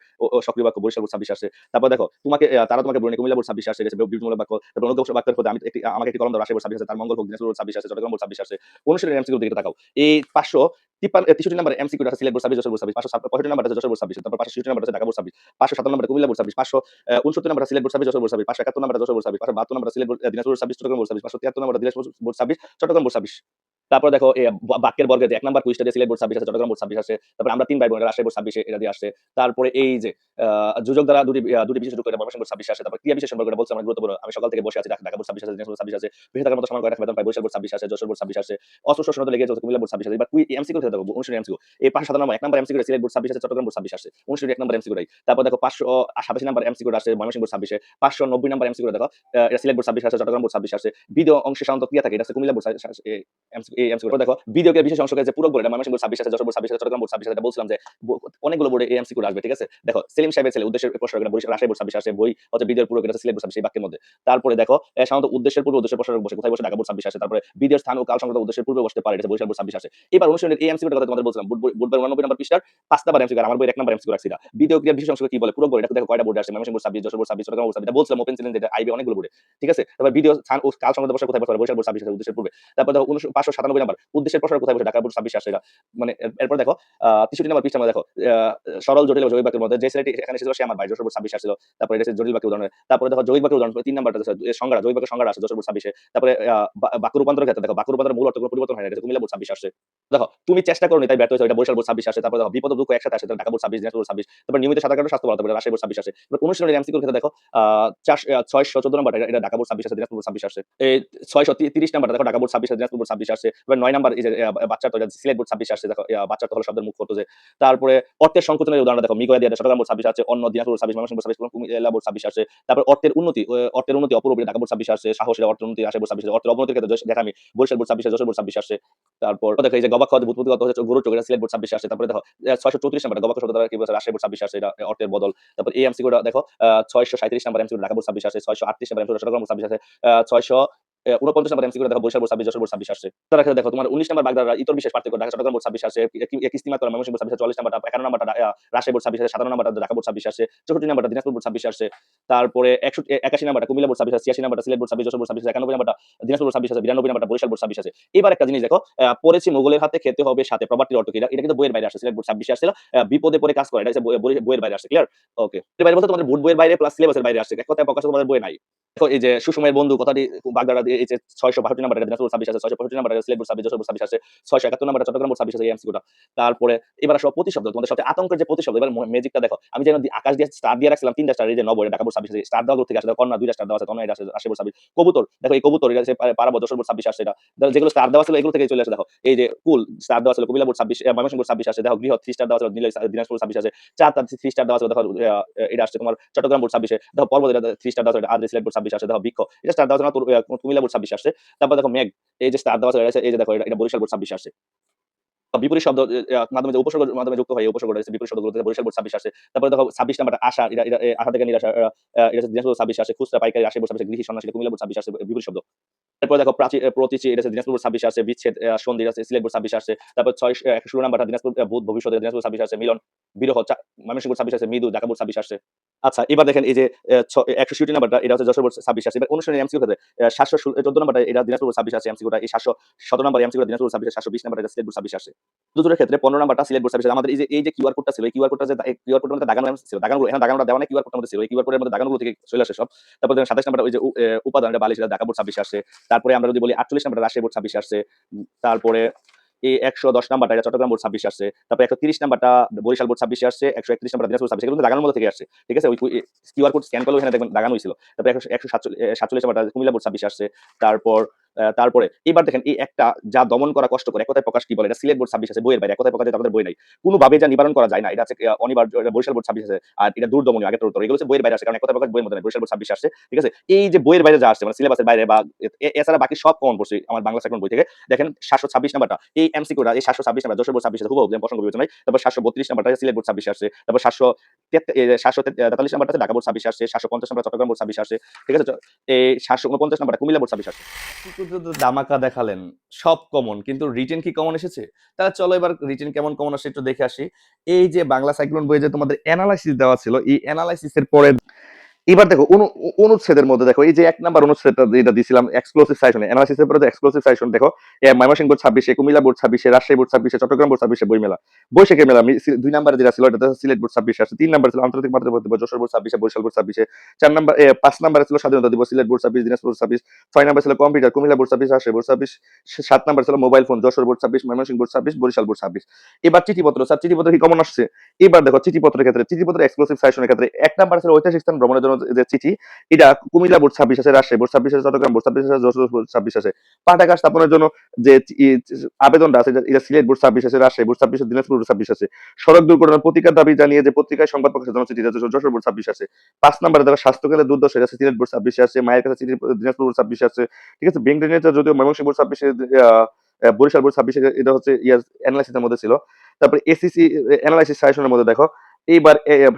সক্রিয় বাক্য বরিশাল বোর্ড 26 আছে। তারপর দেখো তোমাকে তারা তোমাকে বলে কুমিল্লা বোর্ড 26 আসছে গেছে বিবৃতিমূলক বাক্য তারপর অনুগ্রহ বাক্যের মধ্যে আমি আমাকে একটি কলম দাও রাজশাহী বোর্ড 26 আছে তার মঙ্গল হোক দিনাজপুর বোর্ড 26 আছে চট্টগ্রাম বোর্ড 26 আছে অনুশীলনের এমসিকিউ দিকে তাকাও এই 563 নাম্বার এমসিকিউ আছে Sylhet board 26 Jessore board 26 565 number আছে যশোর বোর্ড 26 তারপর 566 নাম্বার আছে Dhaka board 26 557 number Comilla board 26 569 number Sylhet board 26 Jessore board 26 571 number Jessore board 26 572 number Sylhet board Dinajpur board 26 Chittagong board 26 573 number Dinajpur board 26 Chittagong board 26। তারপর দেখো বাক্যের বর্গের যে 1 নাম্বার কুইজটা সিলেট বোর্ড 26 আছে চট্টগ্রাম বোর্ড 26 আছে তারপর আমরা তিন ভাই বোন রাজশাহী বোর্ড 26 এটা দিয়ে আসছে। তারপরে এই যে যোজক দ্বারা দুটি বিশেষ যুক্ত এটা ময়মনসিংহ বোর্ড 26 আসে তারপর ক্রিয়া বিশেষণ বর্গটা বলছে আমরা গুরুত্বপূর্ণ আমি সকাল থেকে বসে আছি ঢাকা বোর্ড 26 আছে দিনাজপুর বোর্ড 26 আছে বিভিন্ন থাকার মতো সমান করে বেতন পাই বরিশাল বোর্ড 26 আছে যশোর বোর্ড 26 আছে অস্ত্র শোষণতে লেগে যাচ্ছে কুমিল্লা বোর্ড 26 আছে এবার এমসিকিউ থেকে দেখো অনুশীলনী এমসিকিউ এই 557 1 নাম্বার এমসিকিউ সিলেট বোর্ড 26 আছে চট্টগ্রাম বোর্ড 26 আছে অনুশীলনী 1 নাম্বার এমসিকিউ তারপর দেখো 587 নাম্বার এমসিকিউ আছে ময়মনসিংহ বোর্ড 26 590 নাম্বার এমসিকিউ দেখো এটা সিলেট বোর্ড 26 আছে চট্টগ্রাম বোর্ড 26 আছে বিধ অংশে সাধারণত ক্রিয়া থাকে এটা আছে কুমিল্লা বোর্ড এই এমসিকিউ দেখো ভিডিও কে বিশেষ অংশকে যে পুরো বোর্ড এটা ময়মনসিংহ বোর্ড 26 আছে, যশোর বোর্ড 26 আছে, চট্টগ্রাম বোর্ড 26 আছে, এটা বলছিলাম যে অনেকগুলো বোর্ডে এই এমসিকিউ আসবে, ঠিক আছে? দেখো সেলিম সাহেবের ছেলে উদ্দেশ্যের প্রশ্ন এটা বরিশাল রাজশাহী বোর্ড 26 আসে, বই হচ্ছে ভিডিওর পুরো এটা সিলেট বোর্ড 26 এই বাক্যের মধ্যে। তারপরে দেখো সাধারণত উদ্দেশ্যের পূর্বে উদ্দেশ্যের প্রশ্ন বসে কোথায় বসে ঢাকা বোর্ড 26 আসে, তারপরে ভিডিওর স্থান ও কাল সংক্রান্ত উদ্দেশ্যের পূর্বে বসতে পারে, এটা বরিশাল বোর্ড 26 আসে। এবার অনুশীলনের এই এমসিকিউটার কথা তোমাদের বলছিলাম বুধবার 89 নম্বর পৃষ্ঠার 5 নাম্বার এমসিকিউ, আমার বইয়ের 1 নাম্বার এমসিকিউ রাখছি। ভিডিও ক্রিয়ার বিশেষ অংশকে কি বলে, পুরো বোর্ড এটা দেখো কয়টা বোর্ড আসে, Mymensingh board 26, Jessore board 26, Chittagong board 26, এটা বলছিলাম ওপেন চ্যালেঞ্জ যেটা আইবে অনেকগুলো বোর্ডে, ঠিক আছে? তারপর ভিডিও স্থান ও কাল সংক্রান্ত বসে কোথায় বসে বরিশাল বোর্ড 26 আসে উদ্দেশ্যের পূর্বে। তারপর দেখো 597 নাম্বার উদ্দেশ্যের প্রশ্ন কোথায় বসে ঢাকা বোর্ড 26 আসে, এটা মানে এরপর দেখো 63 নাম্বার পৃষ্ঠা দেখো সরল জটিল ও জৈবিক বাক্যের মধ্যে যে ছেলেটি এখানে এসেছিল সে আমার ভাই, যশোর বোর্ড 26 আসছিল। তারপরে এটা জটিল বাক্য উদাহরণ। তারপরে দেখো জৈবিক বাক্য উদাহরণ 3 নাম্বারটা সংজ্ঞা, জৈবিক বাক্যের সংজ্ঞা আছে যশোর বোর্ড 26 এ। তারপরে বাক্য রূপান্তরের ক্ষেত্রে দেখো বাক্য রূপান্তরের মূল অর্থ কোনো পরিবর্তন হয় না, এটা কুমিল্লা বোর্ড 26 আসছে। দেখো তুমি চেষ্টা করোনি তাই ব্যর্থ হয়েছো, এটা বরিশাল বোর্ড 26 আসে। তারপরে দেখো বিপদ ও দুঃখ একসাথে আসে, ঢাকা বোর্ড 26, দিনাজপুর বোর্ড 26। তারপর নিয়মিত সাঁতার কাটা স্বাস্থ্য ভালো, তারপরে রাজশাহী বোর্ড 26 আসে। এবার অনুশীলনের এমসিকিউর ক্ষেত্রে দেখো 614 নাম্বার এটা ঢাকা বোর্ড 26 আসে, দিনাজপুর বোর্ড 26 আসে। এই 630 নাম্বার দেখো ঢাকা বোর্ড 26 আসে, দিনাজপুর বোর্ড 26 আসে। এবার 9 নাম্বার এই যে বাচ্চা তো এটা সিলেট বোর্ড 26 আসে, দেখো বাচ্চা তো হলো শব্দের মুখ্য অর্থ যে। তারপরে অর্থের সংকোচনের উদাহরণ দেখো মিগোয়া দিয়ে চট্টগ্রাম বোর্ড 26 আছে, অন্য Dinajpur board 26, Mymensingh board 26, Comilla board 26 আসে। তারপর অর্থের উন্নতি অপরূপ ঢাকা বোর্ড 26 আসে, সাহস অর্থের উন্নতি রাজশাহী বোর্ড 26 আসে। অর্থের অবনতির ক্ষেত্রে দেখা আমি বরিশাল বোর্ড 26 যশোর বোর্ড 26 আসে। তারপর দেখো এই যে গবাক্ষ বুৎপত্তিগত হচ্ছে গরুর চোখ, এটা সিলেট বোর্ড 26 আসে। তারপরে দেখো 634 নাম্বার গবাক্ষ শব্দ দ্বারা কি বলছে, রাজশাহী বোর্ড 26 আসে, এটা অর্থের বদল। তারপর এই এমসিকিউটা দেখো 637 নাম্বার এমসিকিউ ঢাকা বোর্ড 26 আসে, 638 নাম্বার এমসিকিউ চট্টগ্রাম বোর্ড 26 আসে, 649 নাম্বার এমসিকিউ দেখো বরিশাল বোর্ড 26 যশোর বোর্ড 26 আসে। তার ক্ষেত্রে দেখো তোমার 19 নাম্বার বাগদারা ইতর বিশেষ পার্থক্য ঢাকা চট্টগ্রাম বোর্ড 26 আসে, কিস্তিমাত করা ময়মনসিংহ বোর্ড 26 44 নাম্বারটা, 51 নাম্বারটা রাজশাহী বোর্ড 26 আসে, 57 নাম্বারটা ঢাকা বোর্ড 26 আসে, 64 নাম্বারটা দিনাজপুর বোর্ড 26 আসে। তারপরে 81 নাম্বারটা কুমিল্লা বোর্ড 26 আসে, 86 নাম্বারটা সিলেট বোর্ড 26 যশোর বোর্ড 26 আসে, 91 নাম্বারটা দিনাজপুর বোর্ড 26 আসে, 92 নাম্বারটা বরিশাল বোর্ড 26 আসে। এবার একটা জিনিস দেখো পড়েছি মোগলের হাতে খেতে হবে সাথে, প্রবাদটির অর্থ কি, এটা কিন্তু বইয়ের বাইরে আসে, সিলেট বোর্ড 26 আসছিল। বিপদে পড়ে কাজ করে, এটা হচ্ছে বইয়ের বাইরে আসে, ক্লিয়ার? ওকে, এর বাইরে বলতে তোমাদের বইয়ের বাইরে প্লাস সিলেবাসের বাইরে আসছে, এক কথায় প্রকাশ তোমাদের বইয়ে নাই। দেখো এই যে সুষমের বন্ধু কথাটি বাগদারা এই যে 662 নাম্বার দিনাজপুর বোর্ড 26 আসে, 665 number Sylhet board 26 Jessore board 26 আসে, 671 নাম্বার চট্টগ্রাম বোর্ড 26 আসে এই এমসিকিউটা। তারপরে এবার আসো প্রতিশব্দ, তোমাদের সাথে আতঙ্কের যে প্রতিশব্দ, এবার ম্যাজিকটা দেখো। আমি যেন আকাশ দিয়ে স্টার দিয়ে রাখছিলাম 3টা স্টার, এই যে নব ঢাকা বোর্ড 26 স্টার দেওয়া থেকে আসে, কন্যা 2টা স্টার দেওয়া আছে, তনয় এটা আসে রাজশাহী বোর্ড 26। কবুতর দেখো এই কবুতর এটা পারাবত যশোর বোর্ড 26 আসে, এটা যেগুলো স্টার দেওয়া ছিল এগুলো থেকে চলে আসে। দেখো এই যে কুল স্টার দেওয়া ছিল কুমিল্লা বোর্ড 26, ময়মনসিংহ বোর্ড 26 আসে। দেখো গৃহ 3 স্টার দেওয়া ছিল দিনাজপুর 26 আসে, 4 তার 3 স্টার দেওয়া ছিল দেখো এটা আসছে তোমার চট্টগ্রাম বোর্ড 26 এ। দেখো পর্বত এটা 3 স্টার দেওয়া ছিল, আদ্রি সিলেট বোর্ড 26 আসে। দেখো বৃক্ষ এটা স্টার দেওয়া ছিল কুমিল্লা বোর্ড 26 আসে। তারপর দেখো মেঘ এই যে স্টার দেওয়া ছিল, এই যে দেখো এটা বরিশাল বোর্ড 26 আসে। বিপরীত শব্দ মাধ্যমে যে উপসর্গের মাধ্যমে যুক্ত হয়, এই উপসর্গটা হচ্ছে বিপরীত শব্দগুলোতে বরিশাল বোর্ড 26 আসে। তারপরে দেখো 26 নাম্বারটা আশা, এটা আশা থেকে নিরাশা, এটা হচ্ছে দিনাজপুর 26 আসে। খুচরা পাইকারি রাজশাহী বোর্ড 26, গৃহী সন্ন্যাসী কুমিল্লা বোর্ড 26 আসে বিপরীত শব্দ। এরপর দেখো প্রতীচি এটা হচ্ছে দিনাজপুর বোর্ড 26 আসে, বিচ্ছেদ সন্ধি আছে সিলেট বোর্ড 26 আসে। তারপর 116 নাম্বারটা দিনাজপুর ভূত ভবিষ্যৎ দিনাজপুর 26 আসে, মিলন বিরহ ময়মনসিংহ বোর্ড 26 আসে, মৃদু ঢাকা বোর্ড 26 আসে। আচ্ছা এবার দেখেন এই যে 167 নাম্বারটা এটা হচ্ছে যশোর বোর্ড 26 আসে। এবার অনুশীলনী এমসিকিউ ক্ষেত্রে 714 নাম্বারটা এটা দিনাজপুর বোর্ড 26 আসে এমসিকিউটা, এই 717 নাম্বার এমসিকিউটা দিনাজপুর বোর্ড 26 720 নাম্বার এটা সিলেট বোর্ড 26 আসে। দুটোর ক্ষেত্রে 15 নাম্বারটা সিলেট বোর্ড 26 আমাদের এই যে কিউআর কোডটা ছিল, এই কিউআর কোডটা যে কিউআর কোডের মধ্যে দাগানো ছিল, দাগানোগুলো এখানে দাগানোটা দেওয়া নাই, কিউআর কোডের মধ্যে ছিল, এই কিউআর কোডের মধ্যে দাগানোগুলো থেকে চলে আসে সব। তারপর দেখেন 27 নাম্বারটা ওই যে উপাদান এটা বালিশ, এটা ঢাকা বোর্ড 26 আসে। তারপরে আমরা যদি বলি 48 নাম্বারটা রাজশাহী বোর্ড 26 আসে। তারপরে এই 110 নাম্বারটা এটা চট্টগ্রাম বোর্ড 26 আসছে। তারপর 130 নাম্বারটা বরিশাল বোর্ড 26 আসছে, 131 নাম্বারটা দিনাজপুর 26, এগুলো দাগানোর মধ্যে থেকে আসছে, ঠিক আছে? ওই কিউআর কোড স্ক্যান করলে এখানে দেখবেন দাগানো হয়েছিল। তারপর 147 নাম্বারটা কুমিল্লা বোর্ড 26 আসছে। তারপরে এবার দেখেন এই একটা যা দমন করা কষ্টকর, এক কথায় প্রকাশ কি বলে, এটা সিলেট বোর্ড 26 আছে বইয়ের বাইরে, এক কথায় প্রকাশ আমাদের বই নাই, কোনোভাবে যা নিবারণ করা যায় না, এটা হচ্ছে অনিবার্য, এটা বরিশাল বোর্ড 26 আছে। আর এটা দুর্দমনীয় আগের উত্তর, এগুলো হচ্ছে বইয়ের বাইরে আসে, কারণ এক কথায় প্রকাশ বইয়ের মধ্যে নাই, বরিশাল বোর্ড 26 আসছে, ঠিক আছে? এই যে বইয়ের বাইরে যা আসছে মানে সিলেবাসের বাইরে বা এছাড়া বাকি সব কমন পড়ছে আমার বাংলা সেকশন বই থেকে। দেখেন 726 নাম্বারটা এই এমসিকিউটা, এই 726 নাম্বার যশোর বোর্ড 26 আছে, হুবহু প্রসঙ্গ বিবেচনায়। তারপর 732 নাম্বারটা সিলেট বোর্ড 26 আসছে। তারপর 743 নাম্বারটা ঢাকা বোর্ড 26 আসছে, 750 নাম্বার চট্টগ্রাম বোর্ড 26 আসছে, ঠিক আছে? এই 749 নাম্বারটা কুমিল্লা বোর্ড 26 আসছে। দামাকা দেখালেন সব কমন, কিন্তু রিটেন কি কমন এসেছে? তাহলে চলো এবার রিটেন কেমন কমন আসে একটু দেখে আসি। এই যে বাংলা সাইক্লোন বইয়ে যে তোমাদের অ্যানালাইসিস দেওয়া ছিল, এই অ্যানালাইসিসের পরে এবার দেখো অনুচ্ছেদের মধ্যে দেখো এই যে 1 নাম্বার অনুচ্ছেদটা যেটা দিছিলাম এক্সক্লুসিভ সাইশনে, অ্যানালাইসিসের পরে যে এক্সক্লুসিভ সাইশন দেখো Mymensingh board 26, Comilla board 26, Rajshahi board 26, Chittagong board 26 বই মেলা, বৈশাখের মেলা 2 নাম্বারে যেটা ছিল এটা সিলেট বোর্ড 26 আসছে, 3 নাম্বার ছিল আন্তর্জাতিক মাতৃভাষা দিবস Jashore board 26, Barishal board 26, 4 number 5 নাম্বারে ছিল স্বাধীনতা দিবস সিলেট বোর্ড 26, দিনাজপুর 26, 6 নাম্বার ছিল computer Cumilla board 26, Rajshahi board 26, 7 number ছিল mobile phone Jashore board 26, Mymensingh board 26, Barishal board 26। এবার চিঠিপত্র, স্যার চিঠিপত্র কি কমন আসছে? এবার দেখো চিঠিপত্রের ক্ষেত্রে, চিঠিপত্রের এক্সক্লুসিভ সাইশনের ক্ষেত্রে 1 নাম্বার ছিল ঐতিহাসিক স্থান ভ্রমণের জন্য যে চিঠি, এটা কুমিল্লা বোর্ড 26 আছে, রাজশাহী বোর্ড 26 আছে, চট্টগ্রাম বোর্ড 26 আছে, যশোর বোর্ড 26 আছে। পাঠাগার স্থাপনের জন্য যে আবেদনটা আছে এটা সিলেট বোর্ড 26 আছে, রাজশাহী বোর্ড 26 আছে, দিনাজপুর বোর্ড 26 আছে। সড়ক দুর্ঘটনার প্রতিকার দাবি জানিয়ে যে পত্রিকায় সংবাদ প্রকাশের জন্য চিঠি আছে, যশোর বোর্ড 26 আছে। 5 নম্বরে দেখো স্বাস্থ্যকেন্দ্রে দুর্দশা আছে, সিলেট বোর্ড 26 আছে, মায়ের কাছে চিঠি দিনাজপুর বোর্ড 26 আছে, ঠিক আছে? ব্যাংক ঋণের যদিও ময়মনসিংহ বোর্ড 26 বরিশাল বোর্ড 26 এটা হচ্ছে ইয়ার অ্যানালাইসিসের মধ্যে ছিল। তারপরে এসিসি অ্যানালাইসিস সাজেশনের মধ্যে দেখো এইবার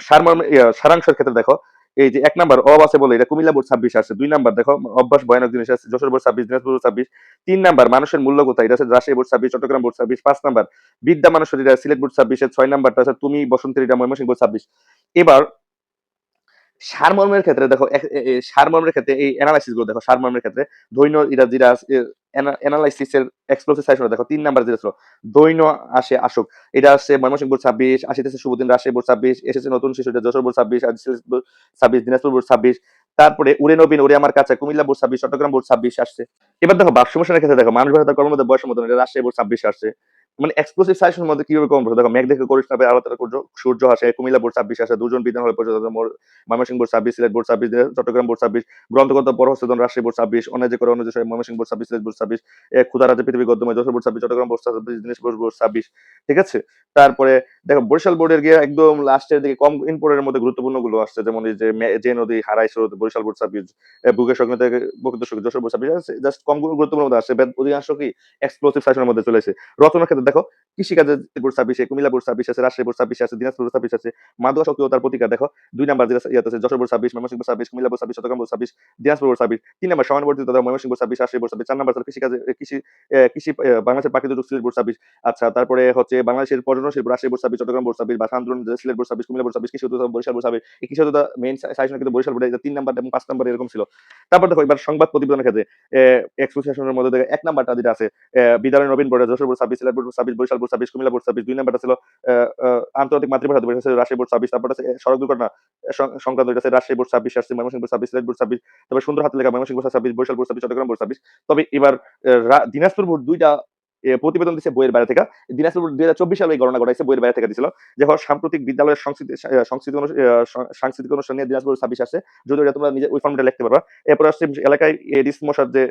সারমর্ম সারাংশের ক্ষেত্রে দেখো এই যে ১ নাম্বার অব আছে বলে এটা কুমিল্লা বোর্ড 26 আসছে। ২ নাম্বার দেখো অভ্যাস ভয়ানক জিনিস আছে Jessore board 26, Dinajpur board 26। ৩ number মানুষের মূল্য কোথায়? এটা আছে Rajshahi board 26, Chittagong board 26। ৫ number বিদ্যা মানুষের এটা সিলেট বোর্ড 26 এর ৬ নাম্বারটা আছে তুমি বসন্তের এটা ময়মনসিংহ বোর্ড 26। এবার সারমর্মের ক্ষেত্রে দেখো সারমর্মের ক্ষেত্রে এই এনালাইসিস গুলো দেখো সারমর্মের ক্ষেত্রে দৈন্য ইরা যেটা এনালাইসিসের এক্সপ্লোসিভ সাইশন দেখো ৩ নাম্বার যেটা ছিল দৈন্য আসে আসুক এটা আসছে ময়মনসিংহ বোর্ড 26, আসিতেছে শুভদিন রাজশাহী বোর্ড 26, এসেছে নতুন শিশু এটা যশোর বোর্ড 26, আর সিলেট বোর্ড 26, দিনাজপুর বোর্ড 26। তারপরে উড়ে নবীন ওরে আমার কাছে কুমিল্লা বোর্ড 26, চট্টগ্রাম বোর্ড 26 আসছে। এবার দেখো বাক্সমোশনের ক্ষেত্রে দেখো মানুষ ভাষা কর্মমধ্যে বয়সের মতন এটা রাজশাহী বোর্ড 26 আসছে। মানে এক্সপ্লোসিভ সাইশনের মধ্যে কিভাবে কম দেখো মেঘ দেখে করিস না আলো তারা সূর্য আসে কুমিল্লা বোর্ড 26 আসে দুজন বিধান হলে পর্যন্ত Mymensingh board 26, Sylhet board 26, Chittagong board 26, গ্রন্থগত পরহস্তদন রাজশাহী বোর্ড 26, অন্যায় যে করে অন্য যে ময়মনসিংহ বোর্ড 26, সিলেট বোর্ড 26, ক্ষুধা রাজ্যে পৃথিবী গদ্যময় Jashore board 26, Chittagong board 26, Dinajpur board 26। ঠিক আছে? তারপরে দেখো বরিশাল বোর্ডের গিয়ে একদম লাস্টের দিকে কম ইম্পোর্টের মধ্যে গুরুত্বপূর্ণ গুলো আসছে যেমন এই যে যে নদী হারাই স্রোত বরিশাল বোর্ড 26, বুকের সঙ্গে থেকে বকুত সঙ্গে যশোর বোর্ড 26 আছে জাস্ট কম গুরুত্বপূর্ণ মধ্যে আসছে অধিকাংশ কি এক্সপ্লোসিভ সাইশনের মধ্যে চলে এসেছে। রচনার ক্ষেত্রে দেখো কৃষিকাজের বোর্ড 26, কুমিল্লা বোর্ড 26 আছে, রাজশাহী বোর্ড 26 আছে, দিনাজপুর বোর্ড 26 আছে। মাদক সক্রিয়তার প্রতিকার দেখো ২ নাম্বার যেটা ইয়াতে আছে Jessore board 26, Mymensingh board ২৬, Comilla board ২৬, Chittagong board ২৬, Dinajpur board ২৬। ৩ number সমানুবর্তিতা দাও Mymensingh board ২৬, Rajshahi board ২৬। ৪ number হলো কৃষি বাংলাদেশের প্রাকৃতিক দুর্যোগ সিলেট বোর্ড ২৬। আচ্ছা তারপরে হচ্ছে বাংলাদেশের পর্যটন শিল্প রাজশাহী বোর্ড ২৬, চট্টগ্রাম বোর্ড ২৬, ভাষা আন্দোলন সিলেট বোর্ড ২৬, কুমিল্লা বোর্ড ২৬, কৃষি উদ্যোগ বরিশাল বোর্ড ২৬। এই কৃষি উদ্যোগ মেইন সাজেশন কিন্তু বরিশাল বোর্ডে ৩ নাম্বার এবং ৫ নাম্বার এরকম ছিল। তারপর দেখো এবার সংবাদ প্রতিবেদনের ক্ষেত্রে এক্সপ্লোসিশনের মধ্যে দেখো ১ নাম্বারটা যেটা আছে বিদ্যালয় নবীন বোর্ডে Jessore board ২৬, Sylhet board ২৬, Barisal board ২৬, Comilla board ২৬। ২ নাম্বারটা ছিল আন্তর্জাতিক মাতৃভাষা দিবস রাজশাহী বোর্ড ২৬। তারপর আছে সড়ক দুর্ঘটনা সংক্রান্ত এটা আছে রাজশাহী বোর্ড ২৬ আসছে, ময়মনসিংহ বোর্ড ২৬, সিলেট বোর্ড ২৬। তবে সুন্দর হাতে লেখা Mymensingh board ২৬, Barisal board ২৬, Chittagong board ২৬। তবে এবার দিনাজপুর বোর্ড ২টা প্রতিবেদন দিচ্ছে বইয়ের বাইরে থেকে। দিনাজপুর বোর্ড ২০২৪ সালে এই গণনা ঘটাইছে বইয়ের বাইরে থেকে দিছিল। দেখো সাম্প্রতিক বিদ্যালয়ের সাংস্কৃতিক অনুষ্ঠান নিয়ে দিনাজপুর ২৬ আসছে। যদিও এটা তোমরা নিজে ওই ফর্মটা লিখতে পারবা। এরপর আসছে এলাকায় এডিস মশার যে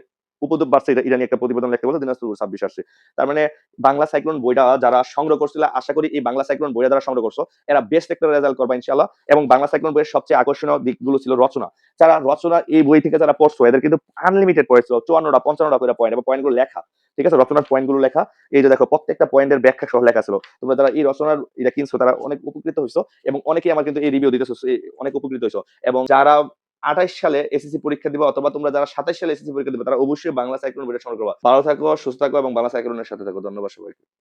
উপদ্রব বাড়ছে এটা নিয়ে একটা প্রতিবেদন লিখতে বলছে দিনাজপুর ২৬ আসছে। তার মানে বাংলা সাইক্লোন বইটা যারা সংগ্রহ করছিল আশা করি এই বাংলা সাইক্লোন বইটা যারা সংগ্রহ করছো এরা বেস্ট একটা রেজাল্ট করবা ইনশাআল্লাহ। এবং বাংলা সাইক্লোন বইয়ের সবচেয়ে আকর্ষণীয় দিকগুলো ছিল রচনা। যারা রচনা এই বই থেকে যারা পড়ছো এদের কিন্তু আনলিমিটেড পয়েন্ট ছিল ৫৪টা ৫৫টা করে পয়েন্ট এবং পয়েন্টগুলো লেখা। ঠিক আছে রচনার পয়েন্টগুলো লেখা এই যে দেখো প্রত্যেকটা পয়েন্টের ব্যাখ্যা সহ লেখা ছিল। তোমরা যারা এই রচনার এটা কিনছো তারা অনেক উপকৃত হইছো এবং অনেকেই আমার কিন্তু এই রিভিউ দিতেছো অনেক উপকৃত হইছো এবং যারা ২৮ সালে এসএসসি পরীক্ষা দিবা অথবা তোমরা যারা ২৭ সালে এসএসসি পরীক্ষা দিবে তারা অবশ্যই বাংলা সাইক্লোন বইটা সংগ্রহ করবা। ভালো থাকো, সুস্থ থাকো এবং বাংলা সাইক্লোনের সাথে থাকো। ধন্যবাদ সবাইকে।